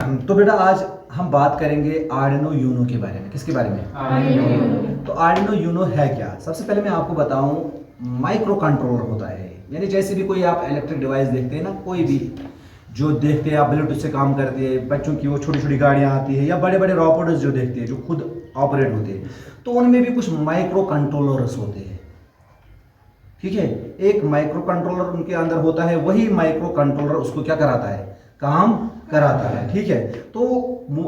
तो बेटा आज हम बात करेंगे आर्डिनो यूनो के बारे में। किसके बारे में? आर्डिनो। तो आर्डिनो यूनो है क्या? सबसे पहले मैं आपको बताऊं, माइक्रो कंट्रोलर होता है। यानी जैसे भी कोई आप इलेक्ट्रिक डिवाइस देखते हैं ना, कोई भी जो देखते हैं आप ब्लूटूथ से काम करते हैं, बच्चों की वो छोटी छोटी गाड़ियां आती है या बड़े बड़े रोबोट्स जो देखते हैं जो खुद ऑपरेट होते हैं, तो उनमें भी कुछ माइक्रो कंट्रोलर्स होते हैं। ठीक है, एक माइक्रो कंट्रोलर उनके अंदर होता है, वही माइक्रो कंट्रोलर उसको क्या कराता है? काम कराता है। ठीक है, तो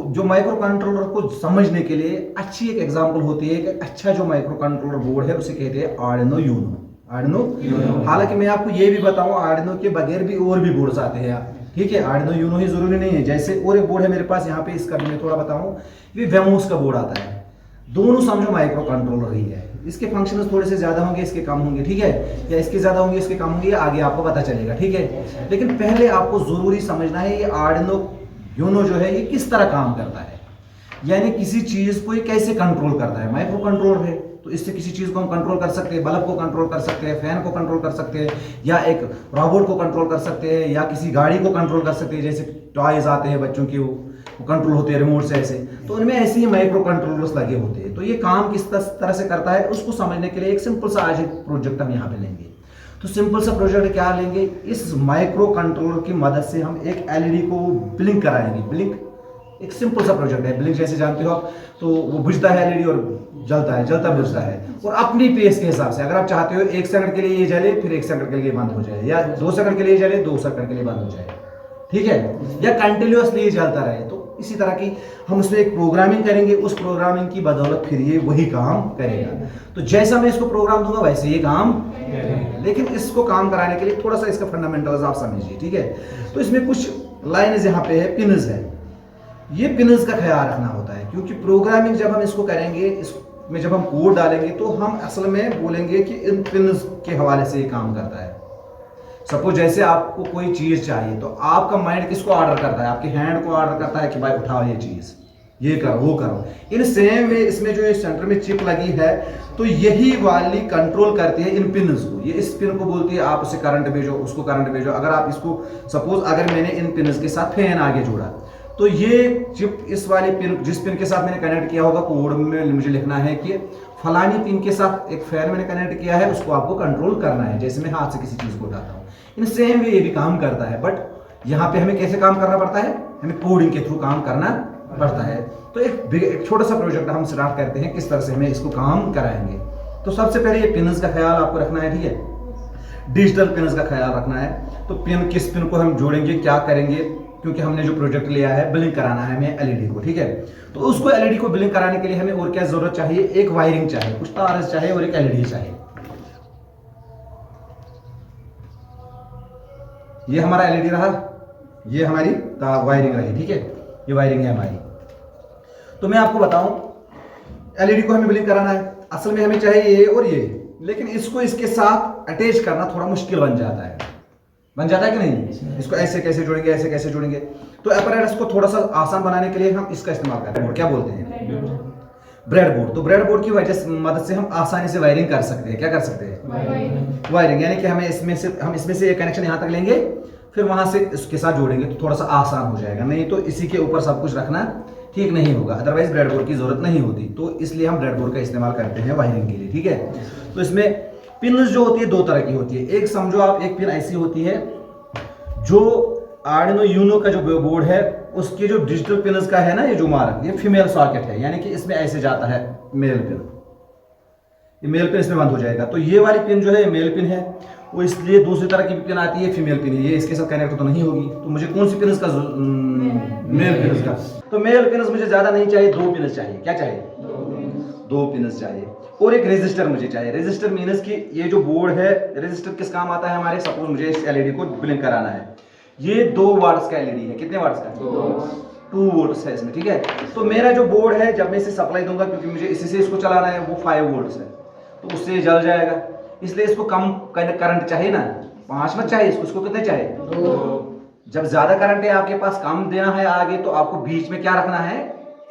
जो माइक्रो कंट्रोलर को समझने के लिए अच्छी एक एग्जांपल होती है, एक अच्छा जो माइक्रो कंट्रोलर बोर्ड है उसे कहते हैं आर्डिनो यूनो। Arduino Uno. हालांकि मैं आपको ये भी बताऊं, आर्डिनो के बगैर भी और भी बोर्ड्स आते हैं। ठीक है, आर्डिनो यूनो ही जरूरी नहीं है। जैसे और एक बोर्ड है मेरे पास यहाँ पे, इसका भी मैं थोड़ा बताऊं, ये वेमोस का बोर्ड आता है। दोनों समझो माइक्रो कंट्रोलर ही है। इसके फंक्शंस थोड़े से ज्यादा होंगे, इसके कम होंगे। ठीक है, या इसके ज्यादा होंगे, इसके कम होंगे, आगे आपको पता चलेगा। ठीक है, लेकिन पहले आपको जरूरी समझना है ये आर्डिनो यूनो जो है ये किस तरह काम करता है, यानी किसी चीज को ये कैसे कंट्रोल करता है। माइक्रो कंट्रोलर है तो इससे किसी चीज को हम कंट्रोल कर सकते हैं, बल्ब को कंट्रोल कर सकते हैं, फैन को कंट्रोल कर सकते हैं, या एक रोबोट को कंट्रोल कर सकते हैं, या किसी गाड़ी को कंट्रोल कर सकते हैं। जैसे टॉयज आते हैं बच्चों के, वो कंट्रोल होते हैं रिमोट से ऐसे, तो उनमें ऐसे ही माइक्रो कंट्रोलर्स लगे होते हैं। तो ये काम किस तरह से करता है उसको समझने के लिए एक सिंपल सा आज एक प्रोजेक्ट हम यहाँ पे लेंगे। तो सिंपल सा प्रोजेक्ट क्या लेंगे, इस माइक्रो कंट्रोलर की मदद से हम एक एलईडी को ब्लिंक कराएंगे। ब्लिंक एक सिंपल सा प्रोजेक्ट है। ब्लिंक जैसे जानते हो आप, तो वो बुझता है एलईडी और जलता है, जलता बुझता है, और अपनी पेस के हिसाब से। अगर आप चाहते हो 1 सेकंड के लिए ये जले, फिर 1 सेकंड के लिए बंद हो जाए, या 2 सेकंड के लिए जले, 2 सेकंड के लिए बंद हो जाए। ठीक है, या कंटिन्यूअसली चलता रहे। तो इसी तरह की हम उसमें एक प्रोग्रामिंग करेंगे, उस प्रोग्रामिंग की बदौलत फिर ये वही काम करेगा। तो जैसा मैं इसको प्रोग्राम दूंगा वैसे ये काम करेगा। लेकिन इसको काम कराने के लिए थोड़ा सा इसका फंडामेंटल्स आप समझिए। ठीक है, तो इसमें कुछ लाइन्स यहाँ पे है, पिन्स है। ये पिन्स का ख्याल रखना होता है, क्योंकि प्रोग्रामिंग जब हम इसको करेंगे, इसमें जब हम कोड डालेंगे, तो हम असल में बोलेंगे कि इन पिन्स के हवाले से ये काम करता है। सपोज जैसे आपको कोई चीज चाहिए, तो आपका माइंड किसको ऑर्डर करता है? आपके हैंड को ऑर्डर करता है कि भाई उठाओ ये चीज, ये करो, वो करो। इन सेम वे इसमें जो सेंटर में चिप लगी है, तो यही वाली कंट्रोल करती है इन पिन्स को। ये इस पिन को बोलती है, आप उसे करंट भेजो, उसको करंट भेजो। अगर आप इसको सपोज अगर मैंने इन पिन्स के साथ फैन आगे जोड़ा, तो ये चिप इस वाले पिन, जिस पिन के साथ मैंने कनेक्ट किया होगा, कोड में मुझे लिखना है कि फलानी पिन के साथ एक फैन मैंने कनेक्ट किया है, उसको आपको कंट्रोल करना है। जैसे मैं हाथ से किसी चीज को उठाता हूँ, इन सेम वे ये भी काम करता है। बट यहाँ पे हमें कैसे काम करना पड़ता है? हमें कोडिंग के थ्रू काम करना पड़ता है। तो एक छोटा सा प्रोजेक्ट हम स्टार्ट करते हैं, किस तरह से हमें इसको काम कराएंगे। तो सबसे पहले ये पिन्स का ख्याल आपको रखना है। ठीक है, डिजिटल पिन्स का ख्याल रखना है। तो पिन, किस पिन को हम जोड़ेंगे, क्या करेंगे, क्योंकि हमने जो प्रोजेक्ट लिया है ब्लिंक कराना है हमें एलईडी को। ठीक है, तो उसको एलईडी को ब्लिंक कराने के लिए हमें और क्या जरूरत चाहिए? एक वायरिंग चाहिए, कुछ तार चाहिए और एक एलईडी चाहिए। ये हमारा एलईडी रहा, ये हमारी वायरिंग रही। ठीक है, ये वायरिंग है हमारी। तो मैं आपको बताऊं, एलईडी को हमें ब्लिंक कराना है। असल में हमें चाहिए ये और ये, लेकिन इसको इसके साथ अटैच करना थोड़ा मुश्किल बन जाता है। बन जाता है कि नहीं? इसको ऐसे कैसे जोड़ेंगे, ऐसे कैसे जोड़ेंगे? तो अपैरेटस को थोड़ा सा आसान बनाने के लिए हम इसका इस्तेमाल करते हैं। क्या बोलते हैं? ब्रेडबोर्ड। तो ब्रेडबोर्ड की मदद से हम आसानी से वायरिंग कर सकते हैं। क्या कर सकते हैं? वायरिंग। यानी कि हम इसमें से एक कनेक्शन यहाँ तक लेंगे, फिर वहां से इसके साथ जोड़ेंगे, तो थोड़ा सा आसान हो जाएगा। नहीं तो इसी के ऊपर सब कुछ रखना ठीक नहीं होगा, अदरवाइज ब्रेडबोर्ड की जरूरत नहीं होती। तो इसलिए हम ब्रेडबोर्ड का इस्तेमाल करते हैं वायरिंग के लिए। ठीक है, तो इसमें पिन जो होती है 2 तरह की होती है। एक समझो आप, एक पिन ऐसी होती है जो आर्डिनो यूनो का जो बोर्ड है उसके जो डिजिटल पिन्स का है ना, ये जो मार्क, ये फीमेल सॉकेट है, यानी कि इसमें ऐसे जाता है मेल पिन। ये मेल पिन इसमें बंद हो जाएगा। तो ये वाली पिन जो है मेल पिन है, वो इसलिए दूसरी तरह की पिन आती है फीमेल पिन है। ये इसके साथ कनेक्ट तो नहीं होगी। तो मुझे कौन सी पिन का? मेल पिन का। तो मेल पिन मुझे ज्यादा नहीं चाहिए, 2 पिन चाहिए। क्या चाहिए? 2 पिन चाहिए। और एक रेजिस्टर मुझे चाहिए। रेजिस्टर मीन्स कि ये जो बोर्ड है, रेजिस्टर किस काम आता है हमारे? सपोज मुझे इस एलईडी को ब्लिंक कराना है, ये 2 वाट्स का एलईडी है। कितने वाट्स का? 2 वोल्ट्स है इसमें। ठीक है, तो मेरा जो बोर्ड है, जब मैं इसे सप्लाई दूंगा, क्योंकि मुझे इसी से इसको चलाना है, वो 5 वोल्ट्स है, तो उससे जल जाएगा। इसलिए इसको कम करंट चाहिए ना, 5 मत चाहिए इसको कितने चाहिए? 2। जब ज्यादा करंट है आपके पास, कम देना है आगे, तो आपको बीच में क्या रखना है?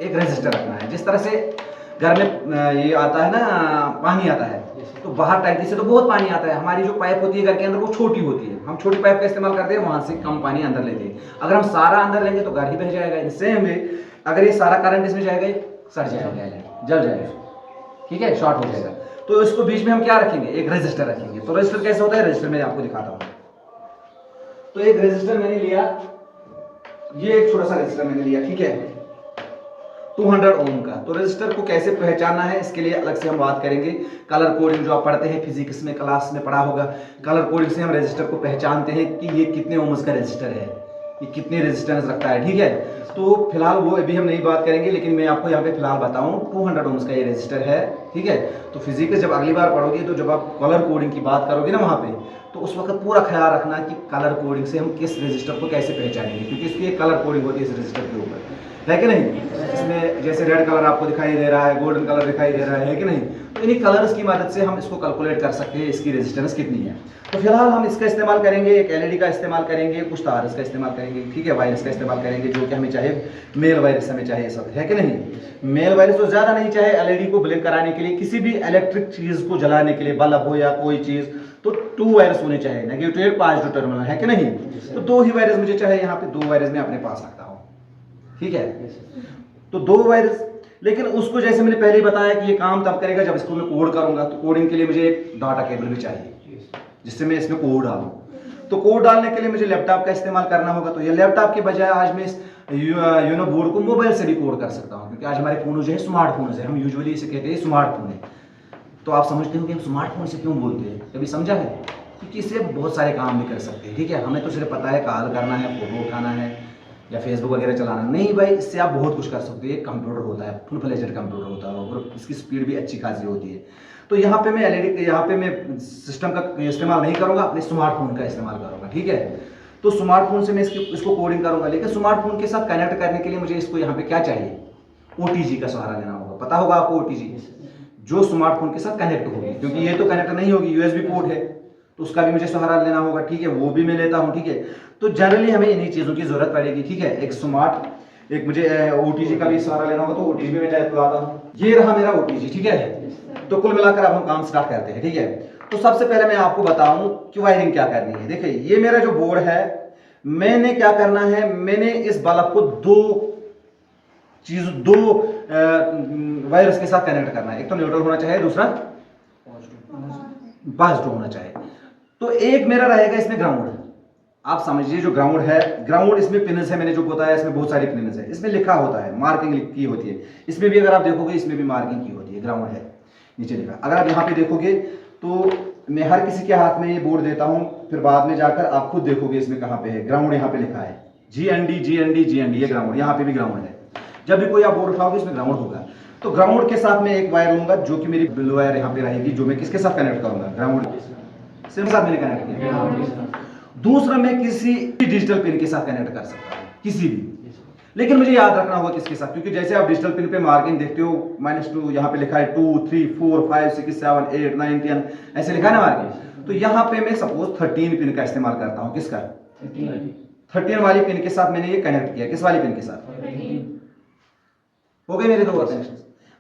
एक रेजिस्टर रखना है। जिस तरह से घर में ये आता है ना, पानी आता है, तो बाहर टैंकी से तो बहुत पानी आता है, हमारी जो पाइप होती है घर के अंदर वो छोटी होती है, हम छोटी पाइप का इस्तेमाल करते हैं, वहां से कम पानी अंदर लेते हैं। अगर हम सारा अंदर लेंगे तो घर ही बह जाएगा। सेम वे अगर ये सारा करंट इसमें जाएगा, सड़ जाएगा, जल जाएगा, ठीक है, शॉर्ट हो जाएगा। तो इसको बीच में हम क्या रखेंगे, एक रेजिस्टर रखेंगे। तो रेजिस्टर कैसे होता है, रेजिस्टर मैं आपको दिखाता हूँ। तो एक रेजिस्टर मैंने लिया, ये एक छोटा सा रेजिस्टर मैंने लिया, ठीक है, 200 ओम का। तो रेजिस्टर को कैसे पहचानना है इसके लिए अलग से हम बात करेंगे। कलर कोडिंग जो आप पढ़ते हैं फिजिक्स में, क्लास में पढ़ा होगा, कलर कोडिंग से हम रेजिस्टर को पहचानते हैं कि ये कितने ओम्स का रेजिस्टर है, ये कितने रेजिस्टेंस रखता है, ठीक है। तो फिलहाल वो अभी हम नहीं बात करेंगे, लेकिन मैं आपको यहाँ पे फिलहाल बताऊं 200 ओम्स का ये रेजिस्टर है, ठीक है। तो फिजिक्स जब अगली बार पढ़ोगे, तो जब आप कलर कोडिंग की बात करोगे ना वहाँ पे, तो उस वक्त पूरा ख्याल रखना कि कलर कोडिंग से हम किस रेजिस्टर को कैसे पहचानेंगे, क्योंकि इसकी एक कलर कोडिंग होती है इस रेजिस्टर के ऊपर, है कि नहीं। इसमें जैसे रेड कलर आपको दिखाई दे रहा है, गोल्डन कलर दिखाई दे रहा है कि नहीं। तो इन्हीं कलर्स की मदद से हम इसको कैलकुलेट कर सकते हैं इसकी रेजिस्टेंस कितनी है। तो फिलहाल हम इसका इस्तेमाल करेंगे, एक एलईडी का इस्तेमाल करेंगे, कुछ तार का इस्तेमाल करेंगे, ठीक है, वायरस का इस्तेमाल करेंगे, जो कि हमें चाहे मेल वायरस हमें चाहिए सब, है कि नहीं। मेल वायरस तो ज़्यादा नहीं चाहे, एलईडी को ब्लिंक कराने के लिए, किसी भी इलेक्ट्रिक चीज़ को जलाने के लिए, बल्ब हो या कोई चीज़, तो 2 वायरस होने चाहिए, नेगेटिव और पॉजिटिव टर्मिनल, है कि नहीं। तो 2 ही वायरस मुझे चाहिए, यहाँ पे 2 वायरस मैं अपने पास रखता हूँ, ठीक है। तो 2 वायरस, लेकिन उसको जैसे मैंने पहले ही बताया कि ये काम तब करेगा जब इसको मैं कोड करूंगा। तो कोडिंग के लिए मुझे एक डाटा केबल भी चाहिए जिससे मैं इसमें कोड डालूं। तो कोड डालने के लिए मुझे लैपटॉप का इस्तेमाल करना होगा। तो ये लैपटॉप के बजाय आज मैं इस यूनो बोर्ड को मोबाइल से भी कोड कर सकता हूँ, क्योंकि आज हमारे फोन जो है स्मार्टफोन है, हम यूजुअली इसे कहते हैं स्मार्टफोन है। तो आप समझते हो कि हम स्मार्टफोन से क्यों बोलते हैं, कभी समझा है? क्योंकि इससे बहुत सारे काम भी कर सकते हैं, ठीक है। हमें तो सिर्फ पता है कॉल करना है, फोटो उठाना है या फेसबुक वगैरह चलाना नहीं भाई, इससे आप बहुत कुछ कर सकते हो। एक कंप्यूटर होता है, फुल फ्लेजेड कंप्यूटर होता है और इसकी स्पीड भी अच्छी खासी होती है। तो यहाँ पे मैं एलईडी, यहाँ पे मैं सिस्टम का इस्तेमाल नहीं करूँगा, अपने स्मार्टफोन का इस्तेमाल करूँगा, ठीक है। तो स्मार्टफोन से मैं इसको कोडिंग करूँगा, लेकिन स्मार्टफोन के साथ कनेक्ट करने के लिए मुझे इसको यहाँ पे क्या चाहिए, ओटीजी का सहारा लेना होगा। पता होगा आपको ओटीजी, जो स्मार्टफोन के साथ कनेक्ट होगी, क्योंकि ये तो कनेक्ट नहीं होगी, यूएसबी पोर्ट है, तो उसका भी मुझे सहारा लेना होगा, ठीक है, वो भी मैं लेता हूँ, ठीक है। तो जनरली हमें इन्हीं चीज़ों की जरूरत पड़ेगी, ठीक है। एक मुझे ओटीजी का भी सहारा लेना होगा, तो ओटीजी में मैं आता हूँ। ये रहा मेरा ओटीजी, ठीक है। तो कुल मिलाकर अब हम काम स्टार्ट करते हैं, ठीक है। तो सबसे पहले मैं आपको बताऊं कि वायरिंग क्या करनी है। देखिए ये मेरा जो बोर्ड है, मैंने क्या करना है, मैंने इस बल्ब को दो वायर्स के साथ कनेक्ट करना है। एक तो न्यूट्रल होना चाहिए, दूसरा पॉजिटिव होना चाहिए। तो एक मेरा रहेगा इसमें ग्राउंड। आप समझिए जो ग्राउंड है, ग्राउंड इसमें पिनस है, मैंने जो बताया इसमें बहुत सारी पिनस है, इसमें लिखा होता है, मार्किंग की होती है। इसमें भी अगर आप देखोगे इसमें भी मार्किंग की होती है, ग्राउंड है नीचे लिखा। अगर आप यहाँ पे देखोगे तो मैं हर किसी के हाथ में ये बोर्ड देता हूँ, फिर बाद में जाकर आप खुद देखोगे इसमें कहाँ पे है ग्राउंड। यहाँ पे लिखा है GND GND GND, ये ग्राउंड, यहाँ पे भी ग्राउंड है। जब भी कोई आप बोर्ड उठाओगे इसमें ग्राउंड होगा। तो ग्राउंड के साथ मैं एक वायर लूंगा जो कि मेरी बिल वायर यहाँ पे रहेगी, जो मैं किसके साथ कनेक्ट करूंगा, ग्राउंड के साथ मैंने कनेक्ट किया। दूसरा मैं किसी डिजिटल पिन के साथ कनेक्ट कर सकता हूँ, किसी भी, लेकिन मुझे याद रखना होगा किसके साथ, क्योंकि जैसे आप डिजिटल पिन पे मार्किंग देखते हो -2, यहाँ पे लिखा है 2 3 4 5 6 7 8 9 10 ऐसे लिखा है ना मार्किंग। तो यहाँ पे मैं सपोज 13 पिन का इस्तेमाल करता हूँ। किसका? 13 वाली पिन के साथ मैंने ये कनेक्ट किया। किस वाली पिन के साथ? हो गए मेरे 2 कनेक्शन।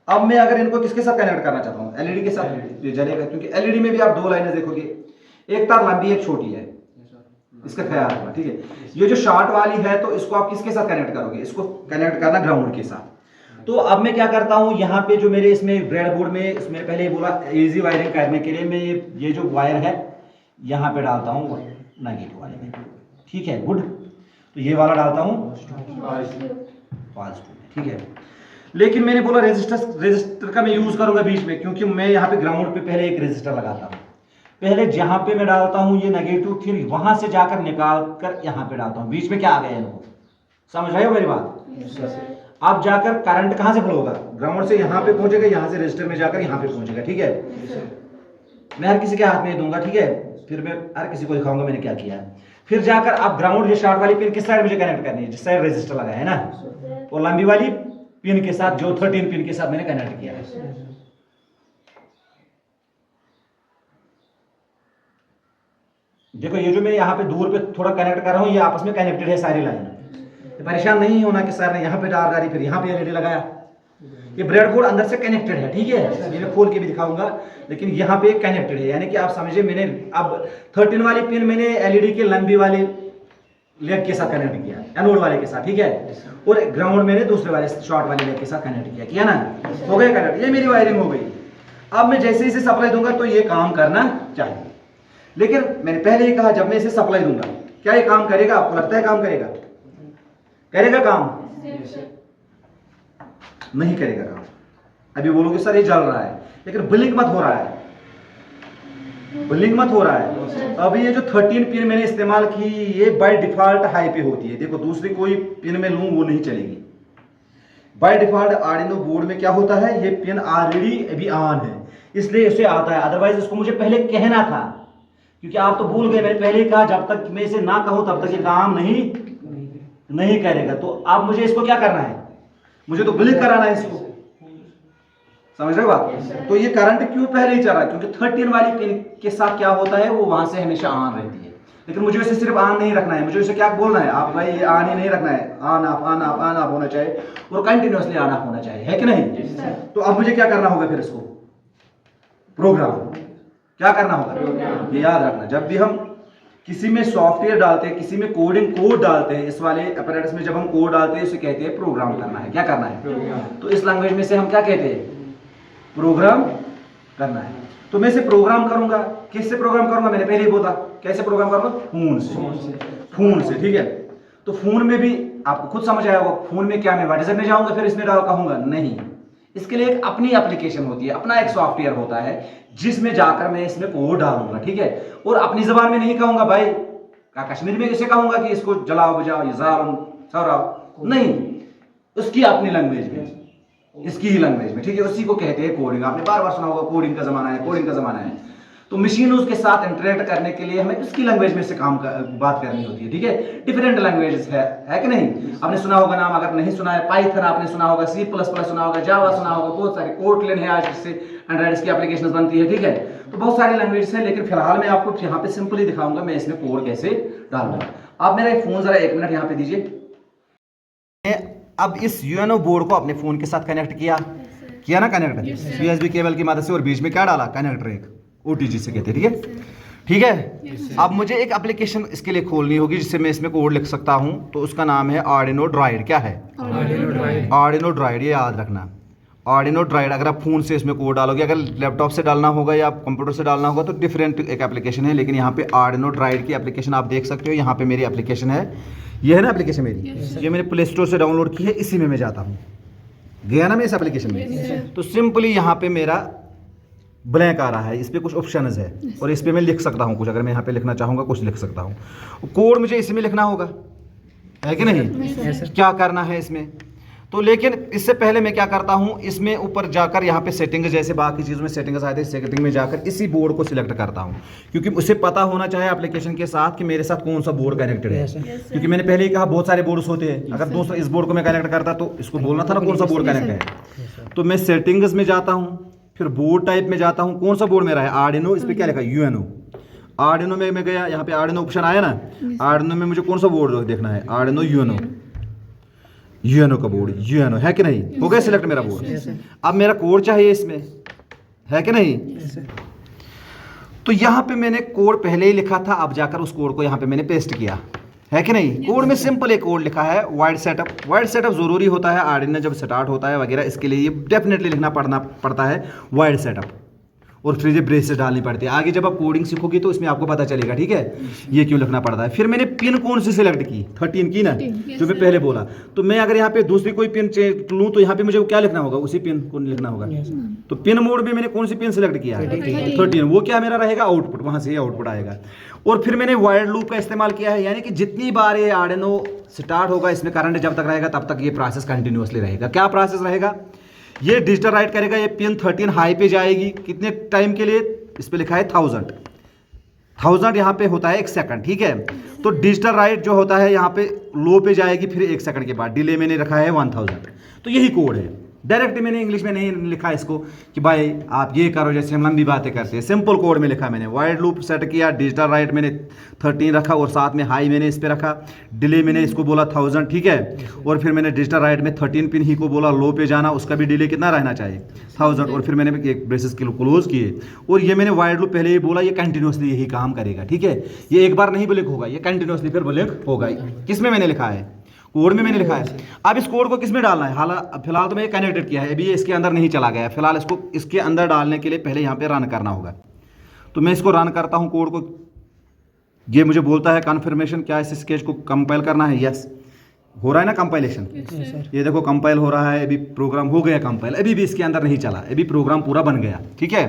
अब मैं अगर इनको किसके साथ कनेक्ट करना चाहता हूँ, एलईडी के साथ, ये जलेगा, क्योंकि एलईडी में भी आप 2 लाइनें देखोगे, एक तार लंबी एक छोटी है, इसका ख्याल रखना, ठीक है। ये जो शॉर्ट वाली है तो इसको आप किसके साथ कनेक्ट करोगे, इसको कनेक्ट करना ग्राउंड के साथ। तो अब मैं क्या करता हूं, यहाँ पे जो मेरे इसमें ब्रेडबोर्ड में, इसमें पहले बोला इजी वायरिंग करने के लिए मैं ये जो वायर है यहाँ पे डालता हूँ नेगेटिव वाले में, ठीक है, गुड। तो ये वाला डालता हूँ पॉजिटिव, ठीक है। लेकिन मैंने बोला रेजिस्टर का मैं यूज करूंगा बीच में, क्योंकि मैं यहाँ पे ग्राउंड पे पहले एक रेजिस्टर लगाता हूँ। पहले जहां पे मैं डालता हूं ये नेगेटिव, फिर वहां से जाकर निकाल कर यहां पे डालता हूं। बीच में क्या आ गया इनको, समझ आए हो मेरी बात? अब जाकर करंट कहां से फ्लो होगा, ग्राउंड से यहां पे पहुंचेगा, यहां से रजिस्टर में जाकर यहां पे पहुंचेगा, ठीक है। मैं हर किसी के हाथ में दूंगा, ठीक है, फिर मैं हर किसी को दिखाऊंगा मैंने क्या किया है। फिर जाकर अब ग्राउंड ये शॉर्ट वाली पिन किस साइड मुझे कनेक्ट करनी है, जिस साइड रजिस्टर लगा है ना, और लंबी वाली पिन के साथ, जो 13 पिन के साथ मैंने कनेक्ट किया है। देखो ये जो मैं यहाँ पे दूर पे थोड़ा कनेक्ट कर रहा हूँ, ये आपस में कनेक्टेड है सारी लाइन। परेशान नहीं होना कि सर ने यहाँ पे डाल डाली फिर यहाँ पे एलईडी लगाया, ये ब्रेडबोर्ड अंदर से कनेक्टेड है, ठीक है, ये मैं खोल के भी दिखाऊंगा, लेकिन यहाँ पे कनेक्टेड है, यानी कि आप समझिए मैंने अब 13 वाली पिन मैंने एलईडी के लंबी वाले लेग के साथ कनेक्ट किया, एनोड वाले के साथ, ठीक है, और ग्राउंड मैंने दूसरे वाले शॉर्ट वाले लेग के साथ कनेक्ट किया ना, हो गया कनेक्ट, ये मेरी वायरिंग हो गई। अब मैं जैसे इसे सप्लाई दूंगा तो ये काम करना चाहिए, लेकिन मैंने पहले ही कहा जब मैं इसे सप्लाई दूंगा क्या ये काम करेगा? आपको लगता है काम करेगा? करेगा काम? नहीं करेगा काम। अभी बोलोगे सर ये जल रहा है, लेकिन ब्लिंक मत हो रहा है, ब्लिंक मत हो रहा है। अभी ये जो 13 पिन मैंने इस्तेमाल की ये बाय डिफॉल्ट हाई पे होती है, देखो दूसरी कोई पिन में लूं वो नहीं चलेगी। बाय डिफॉल्ट आर्डिनो बोर्ड में क्या होता है, ये पिन ऑलरेडी अभी ऑन है इसलिए इसे आता है, अदरवाइज इसको मुझे पहले कहना था, क्योंकि आप तो भूल गए, मैंने पहले ही कहा जब तक मैं इसे ना कहूं तब तक ये काम नहीं करेगा। तो अब मुझे इसको क्या करना है, मुझे तो ब्लिंक कराना है इसको, समझ रहे हो बात? तो ये करंट क्यों पहले ही चल रहा है, क्योंकि 13 वाली पिन के साथ क्या होता है वो वहां से हमेशा ऑन रहती है, लेकिन मुझे इसे सिर्फ ऑन नहीं रखना है, मुझे इसे क्या बोलना है, आप भाई ये ऑन ही नहीं रखना है, ऑन ऑफ होना चाहिए और कंटिन्यूअसली ऑन ऑफ होना चाहिए, है कि नहीं? तो अब मुझे क्या करना होगा फिर इसको प्रोग्राम क्या करना होगा, ये याद रखना, जब भी हम किसी में सॉफ्टवेयर डालते हैं, किसी में कोड डालते हैं, इस वाले अपैरेटस में जब हम कोड डालते हैं उसे कहते हैं प्रोग्राम करना है, क्या करना है? तो इस लैंग्वेज में से हम क्या कहते हैं, प्रोग्राम करना है। तो मैं इसे प्रोग्राम करूंगा, किससे प्रोग्राम करूंगा, मैंने पहले ही बोला, कैसे प्रोग्राम करूंगा, फोन से, ठीक है। तो फोन में भी आपको खुद समझ आया होगा, फोन में क्या मैं व्हाट्सएप में जाऊंगा फिर इसमें कहूंगा, नहीं, इसके लिए एक अपनी एप्लीकेशन होती है, अपना एक सॉफ्टवेयर होता है जिसमें जाकर मैं इसमें कोड डालूंगा, ठीक है, और अपनी जबान में नहीं कहूंगा भाई का कश्मीर में इसे कहूंगा कि इसको जलाओ बजाओ सराओ, नहीं, उसकी अपनी लैंग्वेज में, इसकी ही लैंग्वेज में, ठीक है, उसी को कहते हैं कोडिंग। आपने बार बार सुना होगा कोडिंग का जमाना है, तो मशीन उसके साथ इंटरेक्ट करने के लिए हमें उसकी लैंग्वेज में से बात करनी होती है, ठीक है, डिफरेंट लैंग्वेजेस है कि नहीं? आपने सुना होगा नाम, अगर नहीं सुना है पाइथन आपने सुना होगा, C++ सुना होगा, जावा सुना होगा, बहुत सारे कोटलिन है आज जिससे एंड्रॉइड की एप्लीकेशन बनती है, ठीक है, तो बहुत सारी लैंग्वेजेस है, लेकिन फिलहाल मैं आपको यहाँ पे सिंपली दिखाऊंगा मैं इसमें कोड कैसे डालूंगा। आप मेरा फोन जरा 1 मिनट यहाँ पे दीजिए। अब इस यूएनओ बोर्ड को अपने फोन के साथ कनेक्ट किया ना कनेक्ट, USB केबल की मदद से, और बीच में क्या डाला, कनेक्टर, एक OTG से कहते हैं, ठीक है। अब मुझे एक एप्लीकेशन इसके लिए खोलनी होगी जिससे मैं इसमें कोड लिख सकता हूं, तो उसका नाम है आर्डिनो ड्राइड। क्या है? आर्डिनो ड्राइड, ये याद रखना, आर्डिनो ड्राइड। अगर आप फोन से इसमें कोड डालोगे, अगर लैपटॉप से डालना होगा या कंप्यूटर से डालना होगा तो डिफरेंट एक एप्लीकेशन है, लेकिन यहाँ पे आर्डिनो ड्राइड की एप्लीकेशन आप देख सकते हो। यहाँ पे मेरी एप्लीकेशन है, ये है ना एप्लीकेशन मेरी, ये मैंने प्ले स्टोर से डाउनलोड की है, इसी में मैं जाता हूँ, गया ना मैं इस एप्लीकेशन में, तो सिंपली यहाँ पे मेरा ब्लैंक आ रहा है, इस पर कुछ ऑप्शंस है और इस पर मैं लिख सकता हूँ कुछ, अगर मैं यहाँ पे लिखना चाहूँगा कुछ लिख सकता हूँ। कोड मुझे इसमें लिखना होगा, है कि नहीं? क्या करना है इसमें, तो लेकिन इससे पहले मैं क्या करता हूँ, इसमें ऊपर जाकर यहाँ पे सेटिंग, जैसे बाकी चीज़ों में सेटिंग्स आते हैं, सेटिंग में जाकर इसी बोर्ड को सिलेक्ट करता हूँ, क्योंकि उसे पता होना चाहिए एप्लीकेशन के साथ कि मेरे साथ कौन सा बोर्ड कनेक्टेड है, क्योंकि मैंने पहले ही कहा बहुत सारे बोर्ड्स होते हैं, अगर दोस्तों इस बोर्ड को मैं कनेक्ट करता तो इसको बोलना था ना कौन सा बोर्ड कनेक्ट है। तो मैं सेटिंग्स में जाता हूँ, फिर बोर्ड टाइप में जाता हूँ, कौन सा बोर्ड मेरा है, आर्डिनो, इस पर क्या लिखा है, यूएनओ। आर्डिनो में मैं गया, यहाँ पे आर्डिनो ऑप्शन आया ना, आर्डिनो में मुझे कौन सा बोर्ड देखना है, आर्डिनो यूएनओ का बोर्ड, यूएनओ है कि नहीं, हो गया सिलेक्ट मेरा बोर्ड। अब मेरा कोड चाहिए इसमें, है कि नहीं? तो यहाँ पे मैंने कोड पहले ही लिखा था, अब जाकर उस कोड को यहाँ पे मैंने पेस्ट किया, है कि नहीं? कोड में सिंपल एक कोड लिखा है, वाइड सेटअप जरूरी होता है आर्डिनो जब स्टार्ट होता है वगैरह, इसके लिए ये डेफिनेटली लिखना पड़ता है वाइड सेटअप, और फिर ये ब्रेसेस डालनी पड़ती है। आगे जब आप कोडिंग सीखोगे तो इसमें आपको पता चलेगा, ठीक है, ये क्यों लिखना पड़ता है। फिर मैंने पिन कौन सी सिलेक्ट की, 13 की ना, जो मैं पहले बोला। तो मैं अगर यहाँ पे दूसरी कोई पिन लूँ तो यहाँ पे मुझे क्या लिखना होगा, उसी पिन को लिखना होगा। तो पिन मोड में मैंने कौन सी पिन सिलेक्ट किया, 13, वो क्या मेरा रहेगा, आउटपुट, वहाँ से आउटपुट आएगा। और फिर मैंने वाइड लूप का इस्तेमाल किया है, यानी कि जितनी बार ये आर्डिनो स्टार्ट होगा, इसमें करंट जब तक रहेगा तब तक ये प्रोसेस कंटिन्यूअसली रहेगा। क्या प्रोसेस रहेगा, ये डिजिटल राइट करेगा, ये पिन 13 हाई पे जाएगी, कितने टाइम के लिए, इस पे लिखा है 1000 यहाँ पे होता है 1 सेकंड, ठीक है। तो डिजिटल राइट जो होता है यहाँ पे लो पे जाएगी, फिर 1 सेकंड के बाद डिले मैंने रखा है 1000। तो यही कोड है, डायरेक्ट मैंने इंग्लिश में नहीं लिखा इसको कि भाई आप ये करो जैसे हम लंबी बातें करते हैं, सिंपल कोड में लिखा मैंने। वाइड लूप सेट किया, डिजिटल राइट मैंने 13 रखा और साथ में हाई मैंने इस पे रखा, डिले मैंने इसको बोला 1000, ठीक है। और फिर मैंने डिजिटल राइट में 13 पिन ही को बोला लो पे जाना, उसका भी डिले कितना रहना चाहिए 1000। और फिर मैंने एक ब्रेसेस के क्लोज किए। और ये मैंने वाइड लूप पहले ही बोला ये कंटिन्यूसली यही काम करेगा, ठीक है। ये एक बार नहीं ब्लिंक होगा, ये कंटिन्यूसली फिर ब्लिंक होगा। किस में मैंने लिखा है, कोड में मैंने लिखा है। अब इस कोड को किस में डालना है, फिलहाल तो मैं कनेक्टेड किया है, अभी ये इसके अंदर नहीं चला गया है। फिलहाल इसको इसके अंदर डालने के लिए पहले यहाँ पे रन करना होगा। तो मैं इसको रन करता हूँ कोड को। ये मुझे बोलता है कन्फर्मेशन, क्या इस स्केच को कंपाइल करना है। यस, हो रहा है ना कंपाइलेशन। ये देखो कंपाइल हो रहा है, अभी प्रोग्राम हो गया कंपाइल, अभी भी इसके अंदर नहीं चला, अभी प्रोग्राम पूरा बन गया, ठीक है।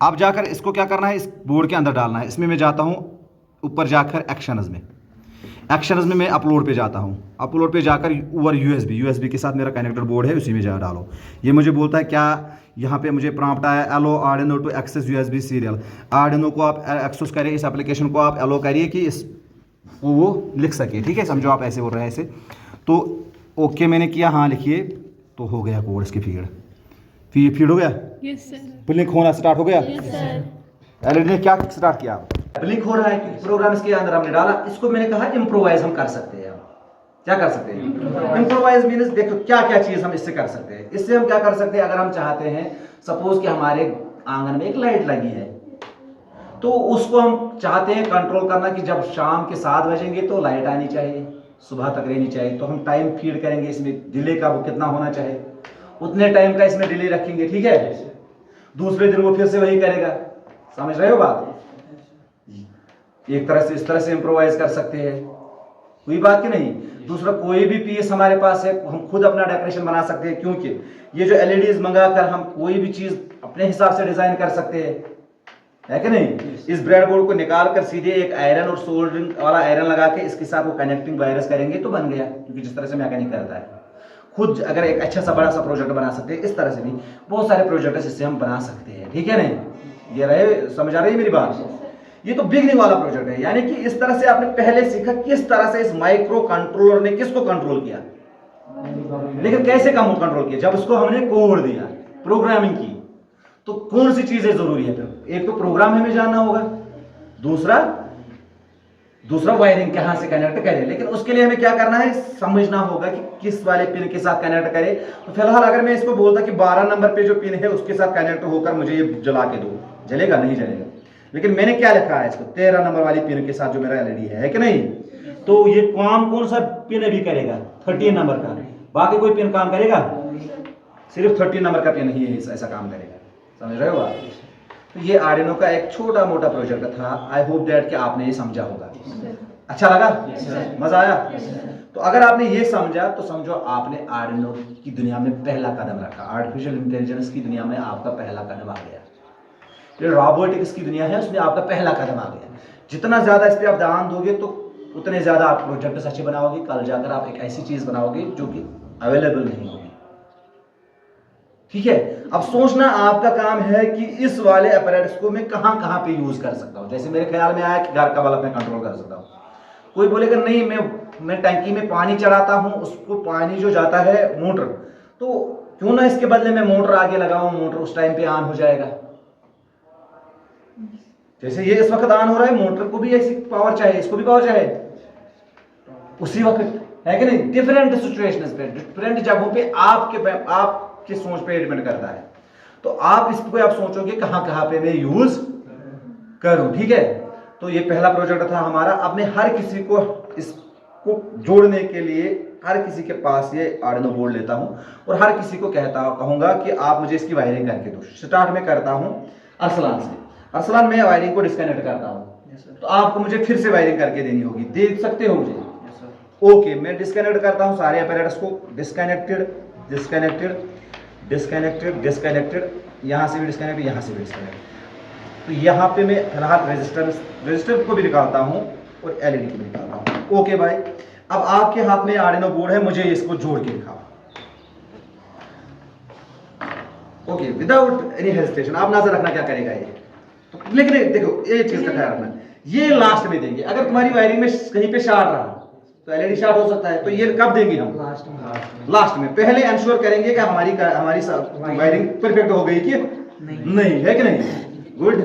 अब जाकर इसको क्या करना है, इस बोर्ड के अंदर डालना है। इसमें मैं जाता हूँ ऊपर जाकर एक्शंस में, एक्शंस में मैं अपलोड पे जाता हूँ। अपलोड पे जाकर ऊपर यूएसबी के साथ मेरा कनेक्टर बोर्ड है, उसी में जा डालो। ये मुझे बोलता है क्या, यहाँ पे मुझे प्रॉम्प्ट आया allow Arduino to access USB serial. Arduino को आप एक्सेस करिए, इस एप्लीकेशन को आप एलो करिए कि इस वो लिख सके, ठीक है। समझो आप ऐसे बोल रहे हैं ऐसे। तो ओके मैंने किया, हाँ लिखिए, तो हो गया कोड इसकी फीड हो गया। Yes sir. ब्लिंक होना स्टार्ट हो गया। Yes sir. एलईडी ने क्या स्टार्ट किया, ब्लिंक हो रहा है क्योंकि प्रोग्राम इसके अंदर हमने डाला। इसको मैंने कहा इम्प्रोवाइज हम कर सकते हैं। क्या कर सकते हैं, इम्प्रोवाइज मीन्स देखो क्या क्या चीज हम इससे कर सकते हैं। इससे हम क्या कर सकते हैं, अगर हम चाहते हैं सपोज कि हमारे आंगन में एक लाइट लगी है, तो उसको हम चाहते हैं कंट्रोल करना कि जब शाम के 7 बजेंगे तो लाइट आनी चाहिए, सुबह तक रहनी चाहिए। तो हम टाइम फीड करेंगे, इसमें डिले का वो कितना होना चाहिए, उतने टाइम का इसमें डिले रखेंगे, ठीक है। दूसरे दिन वो फिर से वही करेगा। समझ रहे हो बात, एक तरह से इस तरह से इम्प्रोवाइज कर सकते हैं, कोई बात की नहीं। दूसरा कोई भी पीस हमारे पास है, हम खुद अपना डेकोरेशन बना सकते हैं, क्योंकि ये जो एलईडीज मंगाकर हम कोई भी चीज अपने हिसाब से डिजाइन कर सकते हैं, है कि नहीं। इस ब्रेड बोर्ड को निकाल कर सीधे एक आयरन और सोल्डरिंग वाला आयरन लगा के इसके साथ वो कनेक्टिंग वायरस करेंगे तो बन गया, क्योंकि जिस तरह से मैकेनिक करता है। खुद अगर एक अच्छा सा बड़ा सा प्रोजेक्ट बना सकते हैं, इस तरह से भी बहुत सारे प्रोजेक्ट इससे हम बना सकते हैं, ठीक है नहीं। ये रहे, समझ आ रही है मेरी बात। ये तो बिगनिंग वाला प्रोजेक्ट है, यानी कि इस तरह से आपने पहले सीखा किस तरह से इस माइक्रो कंट्रोलर ने किसको कंट्रोल किया, लेकिन कैसे काम कंट्रोल किया, जब उसको हमने कोड दिया, प्रोग्रामिंग की। तो कौन सी चीजें जरूरी है फिर, एक तो प्रोग्राम हमें जानना होगा, दूसरा वायरिंग कहां से कनेक्ट करें। लेकिन उसके लिए हमें क्या करना है, समझना होगा कि किस वाले पिन के साथ कनेक्ट करें। तो फिलहाल अगर मैं इसको बोलता कि 12 नंबर पे जो पिन है उसके साथ कनेक्ट होकर मुझे ये जला के दो, जलेगा नहीं जलेगा। लेकिन मैंने क्या लिखा है, इसको 13 नंबर वाली पिन के साथ जो मेरा एलईडी है कि नहीं। तो ये काम कौन सा पिन अभी करेगा, 13 नंबर का, बाकी कोई पिन काम करेगा, सिर्फ 13 नंबर का पिन ही ऐसा काम करेगा। समझ रहे हो आप। तो ये आर्डिनो का एक छोटा मोटा प्रोजेक्ट था। आई होप दैट कि आपने ये समझा होगा। अच्छा लगा, मजा आया। तो अगर आपने ये समझा तो समझो आपने आर्डिनो की दुनिया में पहला कदम रखा, आर्टिफिशियल इंटेलिजेंस की दुनिया में आपका पहला कदम आ गया। जो रोबोटिक्स की दुनिया है उसमें आपका पहला कदम आ गया। जितना ज्यादा इस पर आप ध्यान दोगे तो उतने ज्यादा आप प्रोजेक्ट अच्छे बनाओगे। कल जाकर आप एक ऐसी चीज बनाओगे जो कि अवेलेबल नहीं होगी, ठीक है। अब सोचना आपका काम है कि इस वाले अपैरेटस को मैं कहां कहां पे यूज कर सकता हूं। जैसे मेरे ख्याल में आया कि घर का बल्ब में कंट्रोल कर सकता हूं। कोई बोलेगा नहीं मैं टंकी में पानी चढ़ाता हूं, उसको पानी जो जाता है मोटर, तो क्यों ना इसके बदले में मोटर आगे लगाऊं, मोटर उस टाइम पे ऑन हो जाएगा। जैसे ये इस वक्त ऑन हो रहा है, मोटर को भी ऐसी पावर चाहिए, इसको भी पावर चाहिए उसी वक्त, है कि नहीं। डिफरेंट सिचुएशंस पे, डिफरेंट जगहों पे आपके सोच पे डिपेंड करता है। तो आप इसको आप सोचोगे कहां कहां पे मैं यूज करूं, ठीक है। तो ये पहला प्रोजेक्ट था हमारा। अब मैं हर किसी को इसको जोड़ने के लिए हर किसी के पास ये आर्डिनो बोर्ड लेता हूं और हर किसी को कहूंगा कि आप मुझे इसकी वायरिंग करके दो। स्टार्ट में करता हूं अरसलान से। अरसलान मैं वायरिंग को डिस्कनेक्ट करता हूं, तो आपको मुझे फिर से वायरिंग करके देनी होगी, देख सकते हो मुझे। ओके, मैं डिस्कनेक्ट करता हूं सारे अपैरेटस को। डिस्कनेक्टेड डिस्कनेक्टेड डिस्कनेक्टेड डिस्कनेक्टेड, यहां से भी डिस्कनेक्ट, यहां से भी डिस्कनेक्ट। तो यहां पे मैं फिलहाल रजिस्टर को भी निकालता हूं और एलईडी को भी निकालता हूं। ओके भाई, अब आपके हाथ में आर्डिनो बोर्ड है, मुझे इसको जोड़ के दिखाओ। ओके, विदाउट एनी हेजिटेशन आप नजर रखना क्या करेगा ये। तो लेकिन देखो ये चीज का ख्याल रखना, ये लास्ट में देंगे। अगर तुम्हारी वायरिंग में कहीं पे शॉर्ट रहा तो एलईडी शॉर्ट हो सकता है, तो ये कब देंगे हम, लास्ट में पहले इंश्योर करेंगे कि हमारी वायरिंग परफेक्ट हो गई कि नहीं है कि नहीं। गुड।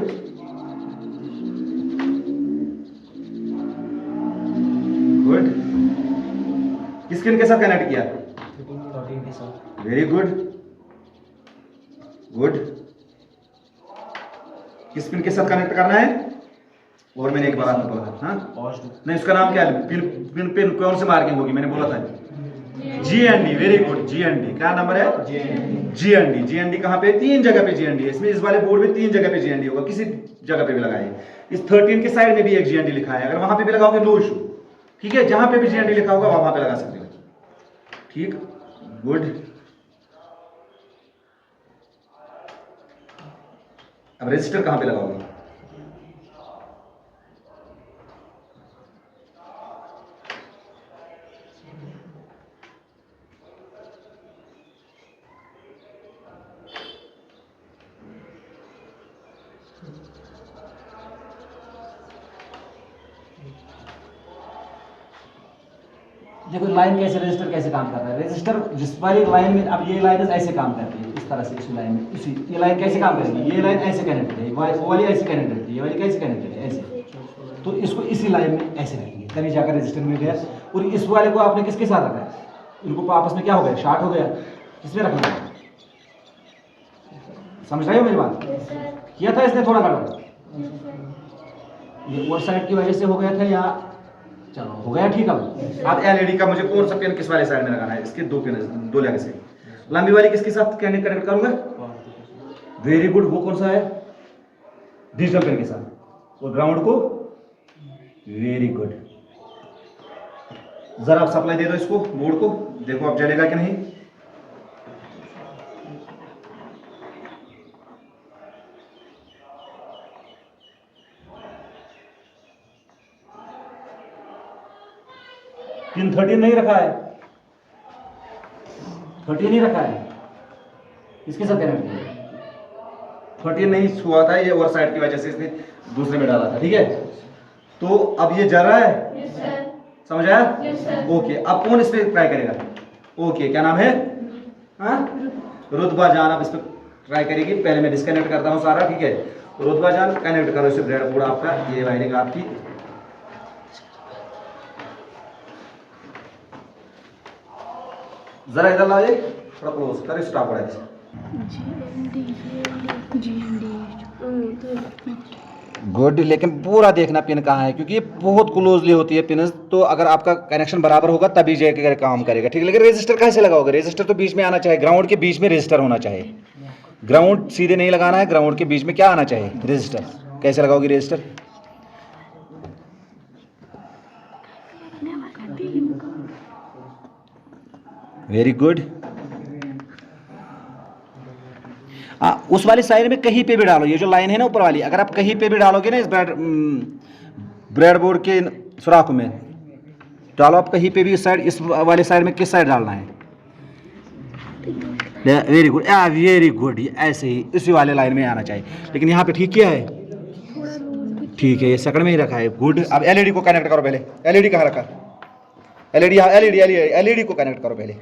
गुड। किस किन के साथ कनेक्ट किया? Very good. गुड। किस पिन के साथ कनेक्ट करना है? और मैंने एक बात बोला था, हाँ नहीं, उसका नाम क्या है? पिन पिन कौन से मार्किंग होगी? मैंने बोला था GND। Very good. GND क्या नंबर है? GND। GND कहाँ पे? 3 जगह पे GND है इसमें। इस वाले बोर्ड में 3 जगह पे GND होगा, किसी जगह पे भी लगाइए। इस 13 के साइड में भी एक GND लिखा है, अगर वहां पे भी लगाओगे नो इशू, ठीक है। जहां पे भी GND लिखा होगा वहां पे लगा सकते हो, ठीक। गुड। अब रजिस्टर कहां पे लगाओगे? देखो लाइन कैसे, रजिस्टर कैसे काम कर रहा है। रजिस्टर जिस वाली लाइन में, अब ये लाइन ऐसे काम करती है इस तरह से, इस लाइन में इसी ये लाइन कैसे काम करेगी? ये लाइन ऐसे कनेक्ट है, वो वाली ऐसे कनेक्ट रहती है, ये वाली कैसे कनेक्ट है? ऐसे। तो इसको इसी लाइन में ऐसे रखेंगे, तभी जाकर रजिस्टर मिल गया। और इस वाले को आपने किसके साथ रखा है? इनको आपस में क्या हो गया? शॉर्ट हो गया। इसमें रखना है। समझ रहे हो मेरी बात? किया था इसने थोड़ा गड़बड़, ये और साइड की वजह से हो गया था, या चलो हो गया ठीक। अब LED का मुझे कौन सा पिन किस वाले साइड में लगाना है? इसके 2 पिन, 2 लेग से। लंबी वाली किसके साथ कनेक्ट करूंगा? Very good. वो कौन सा है? डिजिटल पिन के साथ। और ग्राउंड को? Very good. जरा आप सप्लाई दे दो इसको, बोर्ड को, देखो अब जलेगा कि नहीं। पिन 13 नहीं रखा है, 13 नहीं रखा है, इसके साथ कनेक्ट किया। 13 नहीं हुआ था, ये ओवर साइड की वजह से इसने दूसरे में डाला था, ठीक है। तो अब ये जल रहा है, समझ आया? ओके। अब कौन इस पे ट्राई करेगा? ओके, क्या नाम है? हाँ, रुतबा जान अब इस पे ट्राई करेगी। पहले मैं डिस्कनेक्ट करता हूँ सारा, ठीक है। रुतबा जान कनेक्ट करो इसे, ब्रेड बोर्ड आपका, ये वायरिंग आपकी। जरा इधर लाइए, थोड़ा क्लोज करिए, स्टॉप हो रहा है। गुड। लेकिन पूरा देखना पिन कहाँ है, क्योंकि ये बहुत क्लोजली होती है पिन। तो अगर आपका कनेक्शन बराबर होगा तभी जाकर काम करेगा, ठीक है। लेकिन रजिस्टर कैसे लगाओगे? रजिस्टर तो बीच में आना चाहिए, ग्राउंड के बीच में रजिस्टर होना चाहिए। ग्राउंड सीधे नहीं लगाना है, ग्राउंड के बीच में क्या आना चाहिए? रजिस्टर। कैसे लगाओगे रजिस्टर? Very good. उस वाली साइड में कहीं पे भी डालो, ये जो लाइन है ना ऊपर वाली, अगर आप कहीं पे भी डालोगे ना इस ब्रेड बोर्ड के सुराख में डालो, आप कहीं पे भी इस साइड, इस वाली साइड में किस साइड डालना है? Very good, very good. ऐसे ही इसी वाले लाइन में आना चाहिए। लेकिन यहाँ पे ठीक किया है, ठीक है, ये सकड़ में ही रखा है। गुड। अब LED को कनेक्ट करो पहले। LED कहाँ रखा? LED यहाँ, LED को कनेक्ट करो पहले।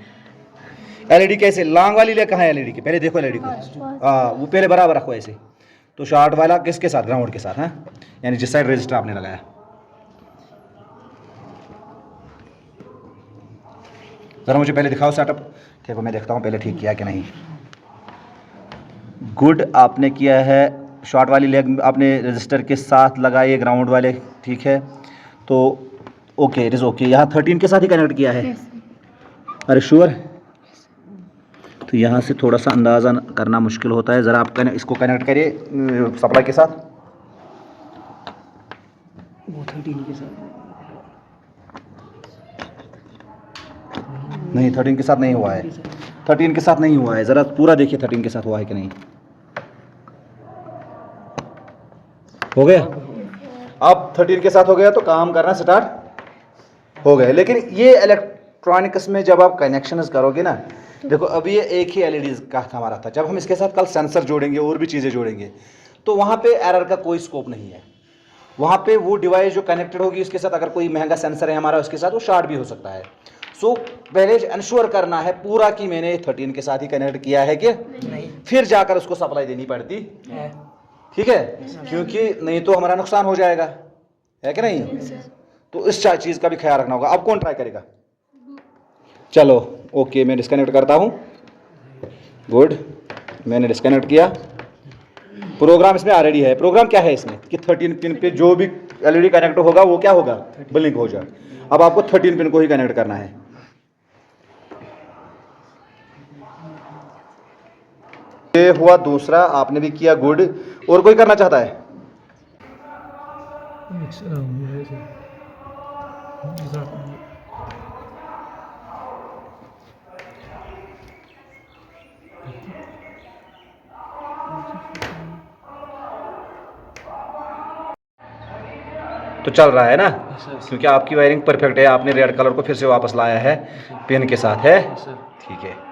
LED कैसे? लॉन्ग वाली ले कहाँ है LED की? पहले देखो LED को, वो पहले बराबर रखो ऐसे। तो शॉर्ट वाला किसके साथ? ग्राउंड के साथ, है, यानी जिस साइड रजिस्टर आपने लगाया। जरा मुझे पहले दिखाओ सेटअप, देखो मैं देखता हूँ पहले ठीक किया कि नहीं। गुड, आपने किया है। शॉर्ट वाली लेग आपने रजिस्टर के साथ लगाई है, ग्राउंड वाले, ठीक है। तो ओके, इट इज़ ओके। यहाँ 13 के साथ ही कनेक्ट किया है। अरे श्योर? तो यहाँ से थोड़ा सा अंदाज़ा करना मुश्किल होता है। ज़रा आप इसको कनेक्ट करिए सप्लाई के साथ। वो 13 के साथ नहीं, 13 के साथ नहीं हुआ है, 13 के साथ नहीं हुआ है। ज़रा पूरा देखिए 13 के साथ हुआ है कि नहीं। हो गया? अब 13 के साथ हो गया तो काम करना स्टार्ट हो गया। लेकिन ये इलेक्ट्रॉनिक्स में जब आप कनेक्शन करोगे ना, देखो अभी ये एक ही LED का हमारा था। जब हम इसके साथ कल सेंसर जोड़ेंगे और भी चीज़ें जोड़ेंगे तो वहाँ पे एरर का कोई स्कोप नहीं है। वहाँ पे वो डिवाइस जो कनेक्टेड होगी उसके साथ, अगर कोई महंगा सेंसर है हमारा उसके साथ, वो शॉर्ट भी हो सकता है। सो पहले इंश्योर करना है पूरा कि मैंने 13 के साथ ही कनेक्ट किया है कि नहीं फिर जाकर उसको सप्लाई देनी पड़ती है। ठीक है, क्योंकि नहीं तो हमारा नुकसान हो जाएगा, है कि नहीं। तो इस चीज़ का भी ख्याल रखना होगा। अब कौन ट्राई करेगा? चलो ओके, मैं डिस्कनेक्ट करता हूँ। गुड, मैंने डिस्कनेक्ट किया। प्रोग्राम इसमें ऑलरेडी है। प्रोग्राम क्या है इसमें कि 13 पिन पे जो भी एलईडी कनेक्ट होगा वो क्या होगा? ब्लिंक हो जाए। अब आपको 13 पिन को ही कनेक्ट करना है। ये हुआ दूसरा, आपने भी किया, गुड। और कोई करना चाहता है? तो चल रहा है ना, क्योंकि आपकी वायरिंग परफेक्ट है। आपने रेड कलर को फिर से वापस लाया है पिन के साथ, है ठीक है।